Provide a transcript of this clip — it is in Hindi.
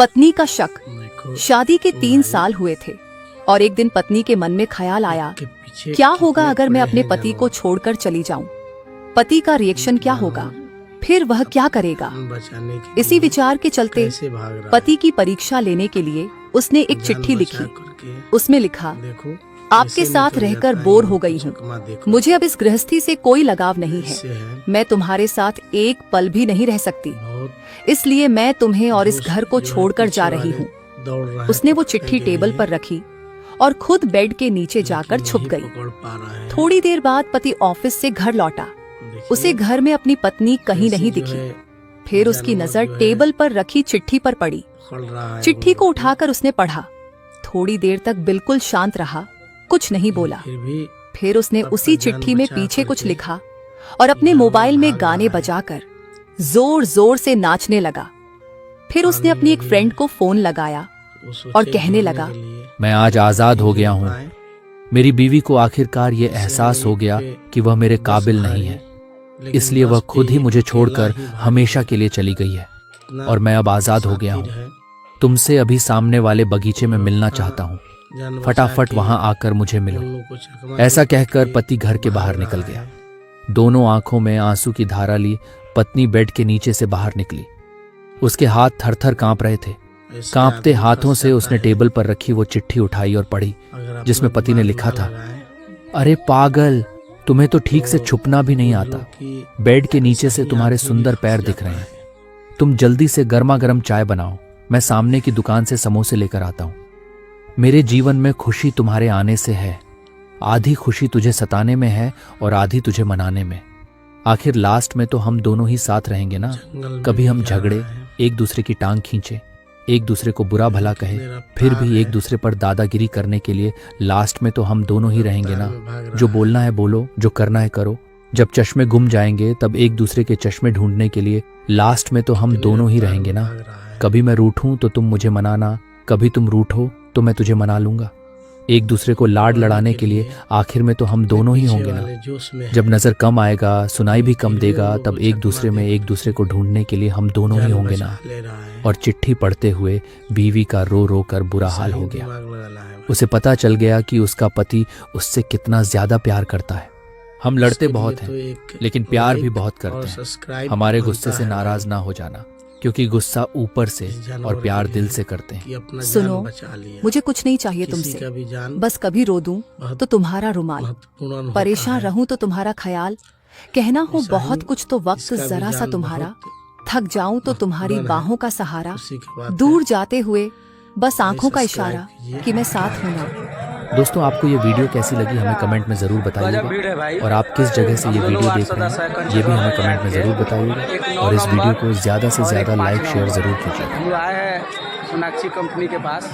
पत्नी का शक। शादी के 3 साल हुए थे और एक दिन पत्नी के मन में ख्याल आया, क्या होगा अगर मैं अपने पति को छोड़कर चली जाऊं? पति का रिएक्शन क्या होगा? फिर वह क्या करेगा? इसी विचार के चलते पति की परीक्षा लेने के लिए उसने एक चिट्ठी लिखी। उसमें लिखा, आपके साथ रहकर बोर हो गई हूँ। मुझे अब इस गृहस्थी से कोई लगाव नहीं है। मैं तुम्हारे साथ एक पल भी नहीं रह सकती, इसलिए मैं तुम्हें और इस घर को छोड़कर जा रही हूँ। उसने वो चिट्ठी टेबल पर रखी और खुद बेड के नीचे जाकर छुप गई। थोड़ी देर बाद पति ऑफिस से घर लौटा। उसे घर में अपनी पत्नी कहीं नहीं दिखी। फिर उसकी नजर टेबल पर रखी चिट्ठी पर पड़ी। चिट्ठी को उठाकर उसने पढ़ा। थोड़ी देर तक बिल्कुल शांत रहा, कुछ नहीं बोला। फिर उसने उसी चिट्ठी में पीछे कुछ लिखा और अपने मोबाइल में गाने बजाकर जोर जोर से नाचने लगा। फिर उसने अपनी एक फ्रेंड को फोन लगाया और कहने लगा, मैं आज आजाद हो गया हूँ। मेरी बीवी को आखिरकार ये एहसास हो गया कि वह मेरे काबिल नहीं है, इसलिए वह खुद ही मुझे छोड़कर हमेशा के लिए चली गई है और मैं अब आजाद हो गया हूँ। तुमसे अभी सामने वाले बगीचे में मिलना चाहता हूँ, फटाफट वहां आकर मुझे मिलो। ऐसा कहकर पति घर के बाहर निकल गया। दोनों आंखों में आंसू की धारा ली पत्नी बेड के नीचे से बाहर निकली। उसके हाथ थरथर कांप रहे थे। कांपते हाथों से उसने टेबल पर रखी वो चिट्ठी उठाई और पढ़ी, जिसमें पति ने लिखा था, अरे पागल, तुम्हें तो ठीक से छुपना भी नहीं आता। बेड के नीचे से तुम्हारे सुंदर पैर दिख रहे हैं। तुम जल्दी से गर्मा गर्म चाय बनाओ, मैं सामने की दुकान से समोसे लेकर आता हूं। मेरे जीवन में खुशी तुम्हारे आने से है। आधी खुशी तुझे सताने में है और आधी तुझे मनाने में। आखिर लास्ट में तो हम दोनों ही साथ रहेंगे ना। कभी हम झगड़े, एक दूसरे की टांग खींचे, एक दूसरे को बुरा भला कहे, फिर भी एक दूसरे पर दादागिरी करने के लिए लास्ट में तो हम दोनों ही रहेंगे ना। जो बोलना है बोलो, जो करना है करो। जब चश्मे गुम जाएंगे तब एक दूसरे के चश्मे ढूंढने के लिए लास्ट में तो हम दोनों ही रहेंगे ना। कभी मैं रूठूं तो तुम मुझे मनाना, कभी तुम रूठो तो मैं तुझे मना लूंगा। एक दूसरे को लाड लड़ाने के लिए आखिर में तो हम दोनों ही होंगे ना। जब नजर कम आएगा, सुनाई भी कम देगा, तब एक दूसरे में एक दूसरे को ढूंढने के लिए हम दोनों ही होंगे ना। और चिट्ठी पढ़ते हुए बीवी का रो रो कर बुरा हाल हो गया। उसे पता चल गया कि उसका पति उससे कितना ज्यादा प्यार करता है। हम लड़ते बहुत हैं, लेकिन प्यार भी बहुत करते हैं। हमारे गुस्से से नाराज ना हो जाना, क्योंकि गुस्सा ऊपर से और प्यार दिल से करते हैं। सुनो, मुझे कुछ नहीं चाहिए तुमसे। बस कभी रो दूं तो तुम्हारा रुमाल, परेशान रहूं तो तुम्हारा ख्याल, कहना हो बहुत कुछ तो वक्त जरा सा तुम्हारा, थक जाऊं तो तुम्हारी बाहों का सहारा, दूर जाते हुए बस आंखों का इशारा कि मैं साथ हूं ना। दोस्तों, आपको ये वीडियो कैसी लगी हमें कमेंट में ज़रूर बताइएगा। और आप किस जगह से ये वीडियो देख रहे हैं ये भी हमें कमेंट में ज़रूर बताइएगा। और इस वीडियो को ज़्यादा से ज़्यादा लाइक शेयर ज़रूर कीजिएगा। आए हैं सोनाक्षी कंपनी के पास।